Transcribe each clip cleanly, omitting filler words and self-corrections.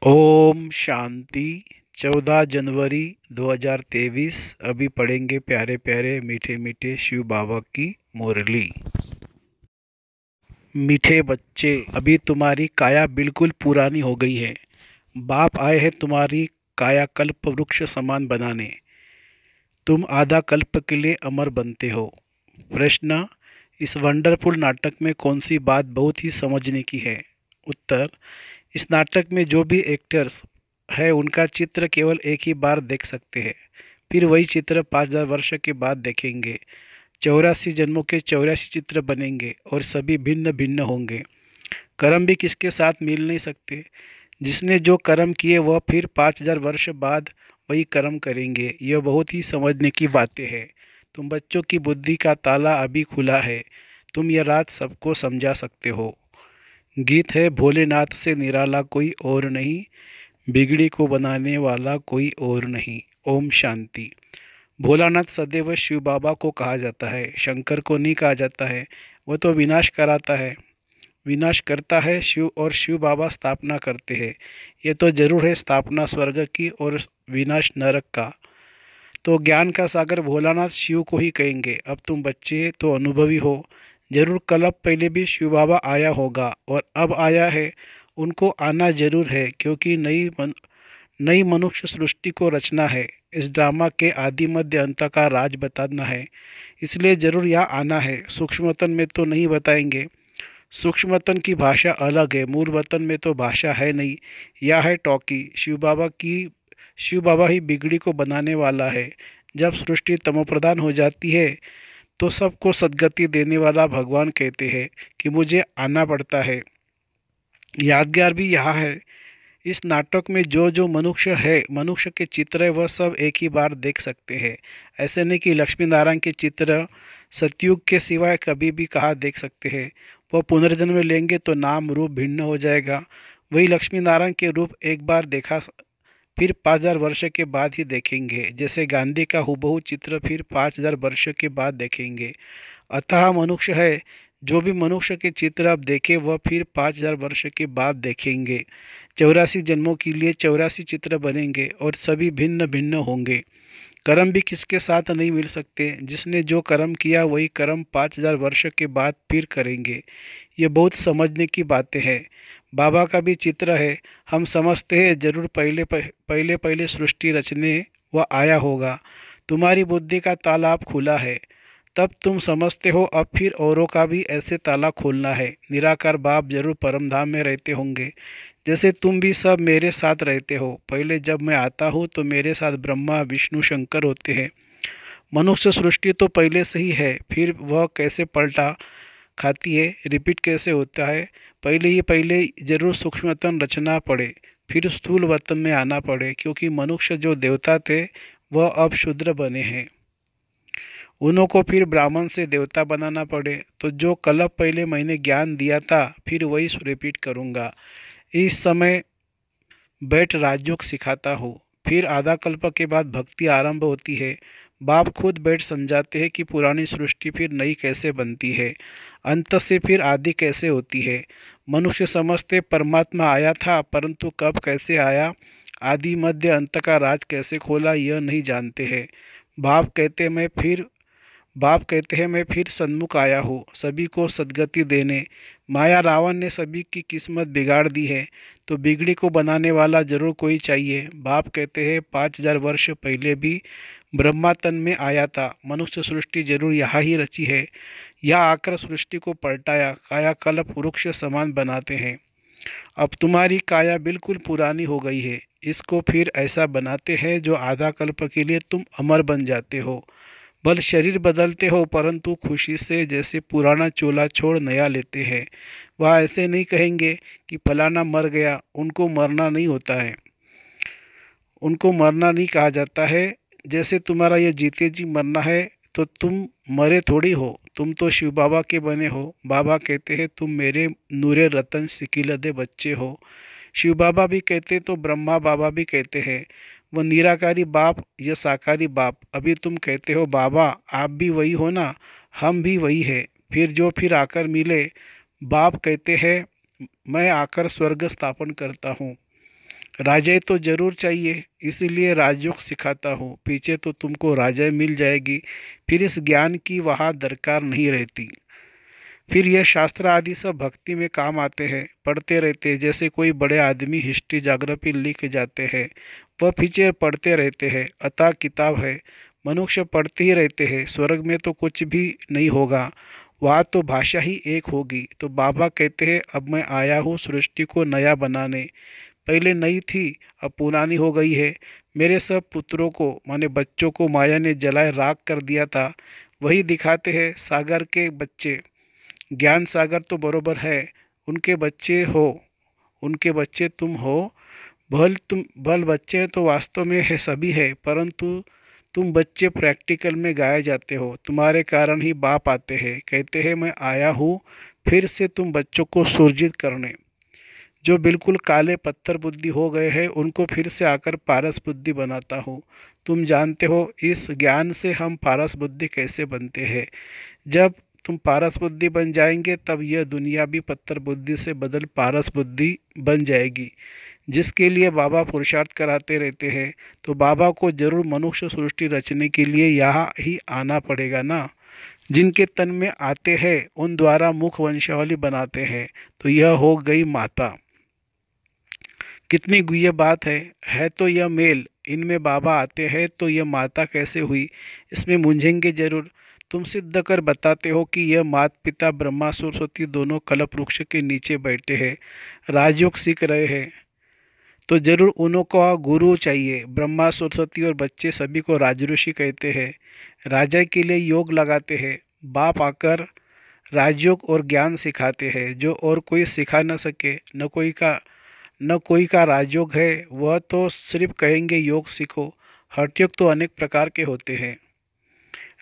ओम शांति। 14 जनवरी 2023। अभी पढ़ेंगे प्यारे प्यारे मीठे मीठे शिव बाबा की मुरली। मीठे बच्चे, अभी तुम्हारी काया बिल्कुल पुरानी हो गई है। बाप आए हैं तुम्हारी काया कल्प वृक्ष समान बनाने। तुम आधा कल्प के लिए अमर बनते हो। प्रश्न: इस वंडरफुल नाटक में कौन सी बात बहुत ही समझने की है? उत्तर: इस नाटक में जो भी एक्टर्स है उनका चित्र केवल एक ही बार देख सकते हैं। फिर वही चित्र 5000 वर्ष के बाद देखेंगे। 84 जन्मों के 84 चित्र बनेंगे और सभी भिन्न भिन्न होंगे। कर्म भी किसके साथ मिल नहीं सकते। जिसने जो कर्म किए वह फिर 5000 वर्ष बाद वही कर्म करेंगे। यह बहुत ही समझने की बातें हैं। तुम बच्चों की बुद्धि का ताला अभी खुला है। तुम यह रात सबको समझा सकते हो। गीत है: भोलेनाथ से निराला कोई और नहीं, बिगड़ी को बनाने वाला कोई और नहीं। ओम शांति। भोलानाथ सदैव शिव बाबा को कहा जाता है, शंकर को नहीं कहा जाता है। वह तो विनाश कराता है, विनाश करता है शिव, और शिव बाबा स्थापना करते हैं। ये तो जरूर है, स्थापना स्वर्ग की और विनाश नरक का। तो ज्ञान का सागर भोलानाथ शिव को ही कहेंगे। अब तुम बच्चे तो अनुभवी हो, जरूर कल पहले भी शिव बाबा आया होगा और अब आया है। उनको आना जरूर है, क्योंकि नई मनुष्य सृष्टि को रचना है। इस ड्रामा के आदि मध्य अंत का राज बताना है, इसलिए जरूर यहाँ आना है। सूक्ष्म वतन में तो नहीं बताएंगे, सूक्ष्म वतन की भाषा अलग है, मूल वतन में तो भाषा है नहीं। यह है टॉकी। शिव बाबा ही बिगड़ी को बनाने वाला है। जब सृष्टि तमोप्रधान हो जाती है तो सबको सद्गति देने वाला भगवान कहते हैं कि मुझे आना पड़ता है। यादगार भी यहाँ है, इस नाटक में जो जो मनुष्य है, मनुष्य के चित्र है, वह सब एक ही बार देख सकते हैं। ऐसे नहीं कि लक्ष्मी नारायण के चित्र सतयुग के सिवाय कभी भी कहाँ देख सकते हैं। वह पुनर्जन्म लेंगे तो नाम रूप भिन्न हो जाएगा। वही लक्ष्मी नारायण के रूप एक बार देखा, फिर 5000 वर्ष के बाद ही देखेंगे। जैसे गांधी का हुबहू चित्र फिर 5000 वर्ष के बाद देखेंगे। अतः मनुष्य है, जो भी मनुष्य के चित्र आप देखे वह फिर 5000 वर्ष के बाद देखेंगे। 84 जन्मों के लिए 84 चित्र बनेंगे और सभी भिन्न भिन्न होंगे। कर्म भी किसके साथ नहीं मिल सकते। जिसने जो कर्म किया वही कर्म 5000 वर्ष के बाद फिर करेंगे। ये बहुत समझने की बातें हैं। बाबा का भी चित्र है। हम समझते हैं जरूर पहले सृष्टि रचने वह आया होगा। तुम्हारी बुद्धि का ताला अब खुला है, तब तुम समझते हो अब फिर औरों का भी ऐसे ताला खोलना है। निराकार बाप जरूर परम धाम में रहते होंगे, जैसे तुम भी सब मेरे साथ रहते हो। पहले जब मैं आता हूँ तो मेरे साथ ब्रह्मा विष्णु शंकर होते हैं। मनुष्य सृष्टि तो पहले से ही है, फिर वह कैसे पलटा खाती है, रिपीट कैसे होता है। पहले जरूर सूक्ष्म वतन रचना पड़े, फिर स्थूल वतन में आना पड़े, क्योंकि मनुष्य जो देवता थे वह अब शूद्र बने हैं। उन्हों को फिर ब्राह्मण से देवता बनाना पड़े। तो जो कल्प पहले मैंने ज्ञान दिया था फिर वही रिपीट करूँगा। इस समय बैठ राजयोग सिखाता हूँ। फिर आधा कल्प के बाद भक्ति आरंभ होती है। बाप खुद बैठ समझाते हैं कि पुरानी सृष्टि फिर नई कैसे बनती है, अंत से फिर आदि कैसे होती है। मनुष्य समझते परमात्मा आया था, परंतु कब कैसे आया, आदि मध्य अंत का राज कैसे खोला, यह नहीं जानते हैं। बाप कहते मैं फिर बाप कहते हैं मैं फिर सन्मुख आया हूँ सभी को सद्गति देने। माया रावण ने सभी की किस्मत बिगाड़ दी है, तो बिगड़ी को बनाने वाला जरूर कोई चाहिए। बाप कहते हैं 5000 वर्ष पहले भी ब्रह्मा तन में आया था। मनुष्य सृष्टि जरूर यहाँ ही रची है। यहाँ आकर सृष्टि को पलटाया, कायाकल्प वृक्ष समान बनाते हैं। अब तुम्हारी काया बिल्कुल पुरानी हो गई है, इसको फिर ऐसा बनाते हैं जो आधा कल्प के लिए तुम अमर बन जाते हो। बल शरीर बदलते हो, परंतु खुशी से जैसे पुराना चोला छोड़ नया लेते हैं। वह ऐसे नहीं कहेंगे कि फलाना मर गया, उनको मरना नहीं होता है, उनको मरना नहीं कहा जाता है। जैसे तुम्हारा ये जीते जी मरना है, तो तुम मरे थोड़ी हो, तुम तो शिव बाबा के बने हो। बाबा कहते हैं तुम मेरे नूरे रतन सिकिलदे बच्चे हो। शिव बाबा भी कहते तो ब्रह्मा बाबा भी कहते हैं। वो निराकारी बाप, यह साकारी बाप। अभी तुम कहते हो बाबा आप भी वही हो ना, हम भी वही है। फिर आकर मिले। बाप कहते हैं मैं आकर स्वर्ग स्थापन करता हूँ। राजाई तो जरूर चाहिए, इसीलिए राजयोग सिखाता हूँ। पीछे तो तुमको राजाई मिल जाएगी, फिर इस ज्ञान की वहाँ दरकार नहीं रहती। फिर यह शास्त्र आदि सब भक्ति में काम आते हैं, पढ़ते रहते हैं। जैसे कोई बड़े आदमी हिस्ट्री ज्योग्राफी लिख जाते हैं, वह पीछे पढ़ते रहते हैं। अतः किताब है, मनुष्य पढ़ते ही रहते हैं। स्वर्ग में तो कुछ भी नहीं होगा, वहाँ तो भाषा ही एक होगी। तो बाबा कहते हैं, अब मैं आया हूँ सृष्टि को नया बनाने। पहले नई थी, अब पुरानी हो गई है। मेरे सब पुत्रों को माने बच्चों को माया ने जलाए राख कर दिया था, वही दिखाते हैं सागर के बच्चे। ज्ञान सागर तो बरोबर है, उनके बच्चे हो, उनके बच्चे तुम हो। भल बच्चे तो वास्तव में है, सभी है, परंतु तुम बच्चे प्रैक्टिकल में गाए जाते हो। तुम्हारे कारण ही बाप आते हैं, कहते हैं मैं आया हूँ फिर से तुम बच्चों को सुरजित करने। जो बिल्कुल काले पत्थर बुद्धि हो गए हैं, उनको फिर से आकर पारस बुद्धि बनाता हूँ। तुम जानते हो इस ज्ञान से हम पारस बुद्धि कैसे बनते हैं। जब तुम पारस बुद्धि बन जाएंगे, तब यह दुनिया भी पत्थर बुद्धि से बदल पारस बुद्धि बन जाएगी, जिसके लिए बाबा पुरुषार्थ कराते रहते हैं। तो बाबा को जरूर मनुष्य सृष्टि रचने के लिए यहाँ ही आना पड़ेगा ना। जिनके तन में आते हैं उन द्वारा मुख वंशावली बनाते हैं। तो यह हो गई माता। कितनी गुह्य बात है तो यह मेल। इनमें बाबा आते हैं तो यह माता कैसे हुई, इसमें मूंझेंगे जरूर। तुम सिद्ध कर बताते हो कि यह माता पिता ब्रह्मा सरस्वती दोनों कल्प वृक्ष के नीचे बैठे हैं, राजयोग सीख रहे हैं। तो जरूर उन्हों का गुरु चाहिए। ब्रह्मा सरस्वती और बच्चे सभी को राजऋषि कहते हैं, राजा के लिए योग लगाते हैं। बाप आकर राजयोग और ज्ञान सिखाते हैं, जो और कोई सिखा न सके। न कोई का राजयोग है, वह तो सिर्फ कहेंगे योग सीखो। हठयोग तो अनेक प्रकार के होते हैं,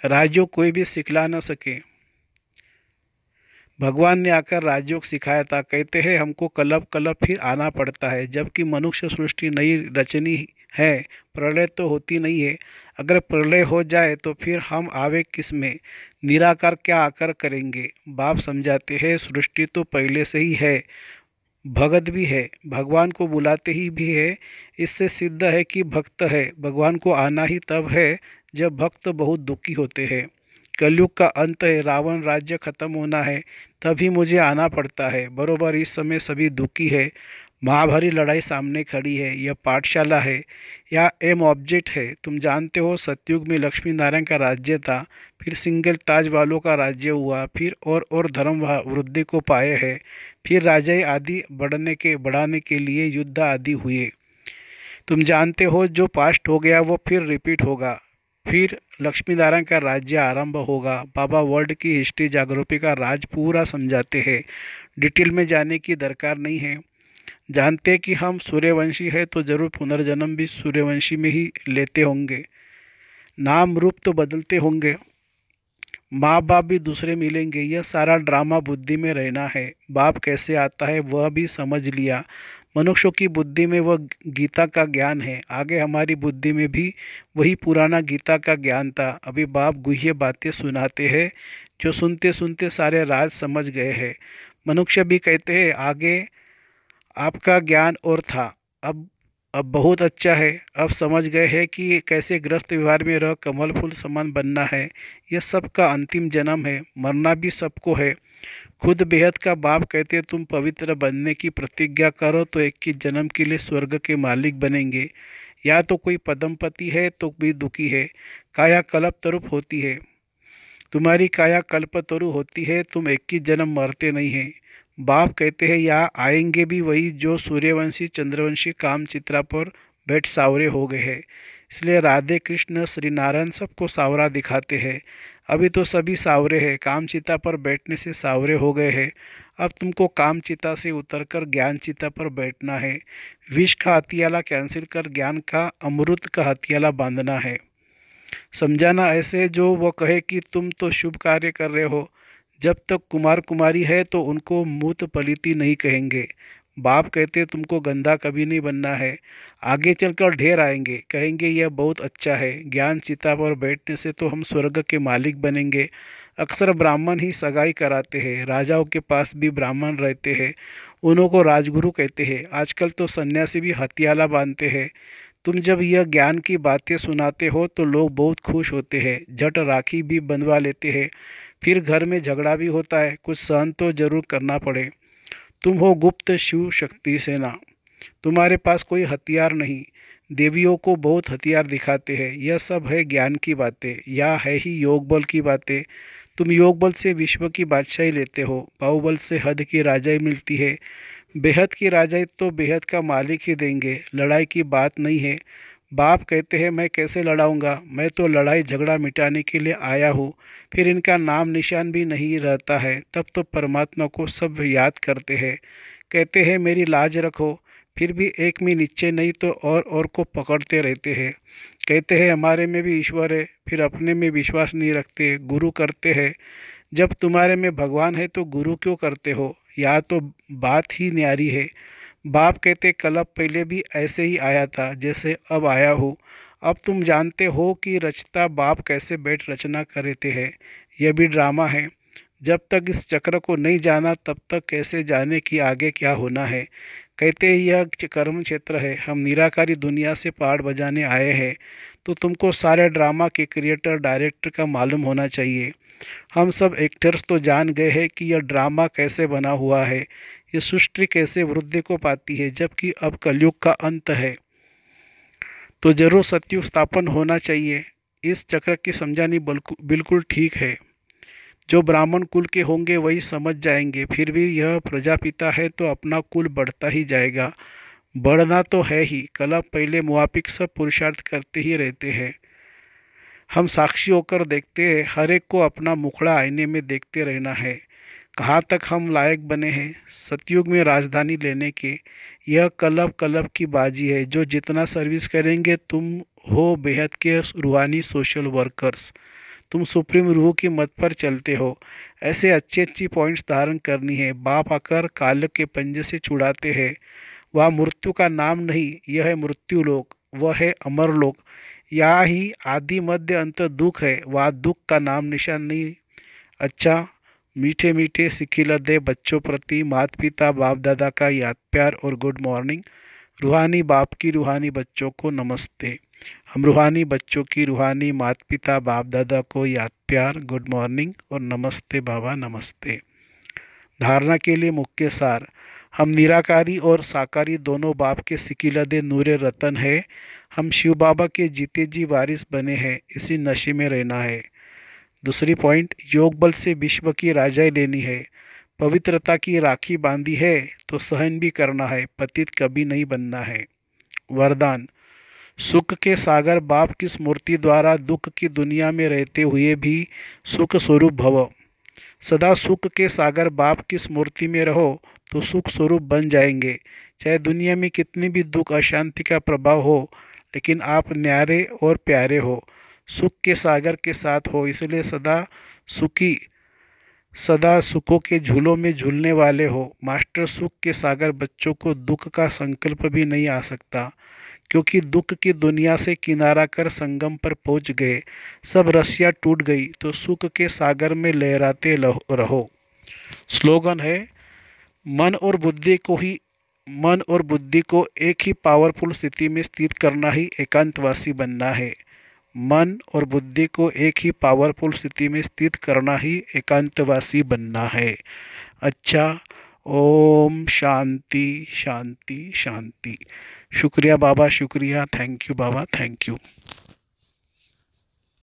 राजयोग कोई भी सिखला न सके। भगवान ने आकर राजयोग सिखाया था, कहते हैं हमको कलप कलप फिर आना पड़ता है, जबकि मनुष्य सृष्टि नई रचनी है। प्रलय तो होती नहीं है। अगर प्रलय हो जाए तो फिर हम आवे किस में, निराकार क्या आकर करेंगे। बाप समझाते हैं सृष्टि तो पहले से ही है, भगत भी है, भगवान को बुलाते ही भी है। इससे सिद्ध है कि भक्त है। भगवान को आना ही तब है जब भक्त बहुत दुखी होते हैं। कलयुग का अंत है, रावण राज्य खत्म होना है, तभी मुझे आना पड़ता है। बरोबर इस समय सभी दुखी है, महाभारी लड़ाई सामने खड़ी है। यह पाठशाला है या एम ऑब्जेक्ट है। तुम जानते हो सतयुग में लक्ष्मी नारायण का राज्य था, फिर सिंगल ताज वालों का राज्य हुआ, फिर और धर्म वृद्धि को पाए है। फिर राजाई आदि बढ़ाने के लिए युद्ध आदि हुए। तुम जानते हो जो पास्ट हो गया वो फिर रिपीट होगा। फिर लक्ष्मी नारायण का राज्य आरंभ होगा। बाबा वर्ल्ड की हिस्ट्री जागरूकता का राज पूरा समझाते हैं, डिटेल में जाने की दरकार नहीं है। जानते कि हम सूर्यवंशी है तो जरूर पुनर्जन्म भी सूर्यवंशी में ही लेते होंगे, नाम रूप तो बदलते होंगे, माँ बाप भी दूसरे मिलेंगे। यह सारा ड्रामा बुद्धि में रहना है। बाप कैसे आता है वह भी समझ लिया। मनुष्यों की बुद्धि में वह गीता का ज्ञान है, आगे हमारी बुद्धि में भी वही पुराना गीता का ज्ञान था। अभी बाप गुह्य बातें सुनाते हैं, जो सुनते सुनते सारे राज समझ गए हैं। मनुष्य भी कहते हैं आगे आपका ज्ञान और था, अब बहुत अच्छा है। अब समझ गए हैं कि कैसे ग्रस्त व्यवहार में रह कमल फूल समान बनना है। यह सबका अंतिम जन्म है, मरना भी सबको है। खुद बेहद का बाप कहते तुम पवित्र बनने की प्रतिज्ञा करो तो 21 जन्म के लिए स्वर्ग के मालिक बनेंगे। या तो कोई पदमपति है तो भी दुखी है, काया कल्प तरुप होती है। तुम्हारी काया कल्पतरु होती है, तुम 21 जन्म मरते नहीं हैं। बाप कहते हैं यहाँ आएंगे भी वही जो सूर्यवंशी चंद्रवंशी कामचित्रा पर बैठ सावरे हो गए हैं। इसलिए राधे कृष्ण श्री नारायण सबको सावरा दिखाते हैं। अभी तो सभी सावरे हैं, कामचिता पर बैठने से सावरे हो गए हैं। अब तुमको कामचिता से उतरकर ज्ञान चिता पर बैठना है। विष का हथियाला कैंसिल कर ज्ञान का अमृत का हथियाला बांधना है। समझाना ऐसे जो वो कहे कि तुम तो शुभ कार्य कर रहे हो। जब तक कुमार कुमारी है तो उनको मूत पलीती नहीं कहेंगे। बाप कहते तुमको गंदा कभी नहीं बनना है। आगे चलकर ढेर आएंगे, कहेंगे यह बहुत अच्छा है, ज्ञान चिता पर बैठने से तो हम स्वर्ग के मालिक बनेंगे। अक्सर ब्राह्मण ही सगाई कराते हैं, राजाओं के पास भी ब्राह्मण रहते हैं, उन्हों को राजगुरु कहते हैं। आजकल तो सन्यासी भी हथियाला बांधते हैं। तुम जब यह ज्ञान की बातें सुनाते हो तो लोग बहुत खुश होते हैं, झट राखी भी बंधवा लेते हैं। फिर घर में झगड़ा भी होता है, कुछ सहन तो जरूर करना पड़े। तुम हो गुप्त शिव शक्ति सेना, तुम्हारे पास कोई हथियार नहीं, देवियों को बहुत हथियार दिखाते हैं। यह सब है ज्ञान की बातें, या है ही योग बल की बातें। तुम योग बल से विश्व की बादशाही लेते हो, बाहुबल से हद की राजाई मिलती है। बेहद की राजाई तो बेहद का मालिक ही देंगे, लड़ाई की बात नहीं है। बाप कहते हैं मैं कैसे लड़ाऊंगा, मैं तो लड़ाई झगड़ा मिटाने के लिए आया हूँ। फिर इनका नाम निशान भी नहीं रहता है, तब तो परमात्मा को सब याद करते हैं। कहते हैं मेरी लाज रखो, फिर भी एक में नीचे नहीं तो और को पकड़ते रहते हैं। कहते हैं हमारे में भी ईश्वर है, फिर अपने में विश्वास नहीं रखते, गुरु करते हैं। जब तुम्हारे में भगवान है तो गुरु क्यों करते हो, या तो बात ही न्यारी है। बाप कहते कल पहले भी ऐसे ही आया था जैसे अब आया हूँ। अब तुम जानते हो कि रचता बाप कैसे बैठ रचना करते हैं। यह भी ड्रामा है। जब तक इस चक्र को नहीं जाना तब तक कैसे जाने कि आगे क्या होना है। कहते हैं यह कर्म क्षेत्र है, हम निराकारी दुनिया से पहाड़ बजाने आए हैं। तो तुमको सारे ड्रामा के क्रिएटर डायरेक्टर का मालूम होना चाहिए। हम सब एक्टर्स तो जान गए हैं कि यह ड्रामा कैसे बना हुआ है, ये सृष्टि कैसे वृद्धि को पाती है। जबकि अब कलयुग का अंत है तो जरूर सत्युग स्थापन होना चाहिए। इस चक्र की समझानी बिल्कुल ठीक है। जो ब्राह्मण कुल के होंगे वही समझ जाएंगे। फिर भी यह प्रजापिता है तो अपना कुल बढ़ता ही जाएगा, बढ़ना तो है ही। कला पहले मुआफिक सब पुरुषार्थ करते ही रहते हैं। हम साक्षी होकर देखते हैं, हर एक को अपना मुखड़ा आईने में देखते रहना है। कहाँ तक हम लायक बने हैं सतयुग में राजधानी लेने के। यह कलब कलब की बाजी है, जो जितना सर्विस करेंगे। तुम हो बेहद के रूहानी सोशल वर्कर्स, तुम सुप्रीम रूह की मत पर चलते हो। ऐसे अच्छी अच्छी पॉइंट्स धारण करनी है। बाप आकर काल के पंजे से छुड़ाते हैं। वह मृत्यु का नाम नहीं, यह है मृत्यु लोक, वह है अमर लोक। यहाँ ही आदि मध्य अंत दुख है, वह दुख का नाम निशान नहीं। अच्छा, मीठे मीठे सिखिलदे बच्चों प्रति माता पिता बाप दादा का याद प्यार और गुड मॉर्निंग। रूहानी बाप की रूहानी बच्चों को नमस्ते। हम रूहानी बच्चों की रूहानी माता पिता बाप दादा को याद प्यार, गुड मॉर्निंग और नमस्ते बाबा नमस्ते। धारणा के लिए मुख्य सार, हम निराकारी और साकारी दोनों बाप के सिकिलदे नूरे रतन है। हम शिव बाबा के जीते जी वारिस बने हैं, इसी नशे में रहना है। दूसरी पॉइंट, योग बल से विश्व की राजाई लेनी है। पवित्रता की राखी बांधी है तो सहन भी करना है, पतित कभी नहीं बनना है। वरदान, सुख के सागर बाप की स्मृति द्वारा दुख की दुनिया में रहते हुए भी सुख स्वरूप भव। सदा सुख के सागर बाप की स्मृति में रहो तो सुख स्वरूप बन जाएंगे। चाहे दुनिया में कितनी भी दुख अशांति का प्रभाव हो, लेकिन आप न्यारे और प्यारे हो, सुख के सागर के साथ हो, इसलिए सुखी सदा सुखों के झूलों में झूलने वाले हो। मास्टर सुख के सागर बच्चों को दुख का संकल्प भी नहीं आ सकता, क्योंकि दुख की दुनिया से किनारा कर संगम पर पहुंच गए। सब रस्सियाँ टूट गई तो सुख के सागर में लहराते रहो। स्लोगन है, मन और बुद्धि को ही मन और बुद्धि को एक ही पावरफुल स्थिति में स्थित करना ही एकांतवासी बनना है। मन और बुद्धि को एक ही पावरफुल स्थिति में स्थित करना ही एकांतवासी बनना है। अच्छा, ओम शांति शांति शांति। शुक्रिया बाबा, शुक्रिया। Thank you Baba, thank you.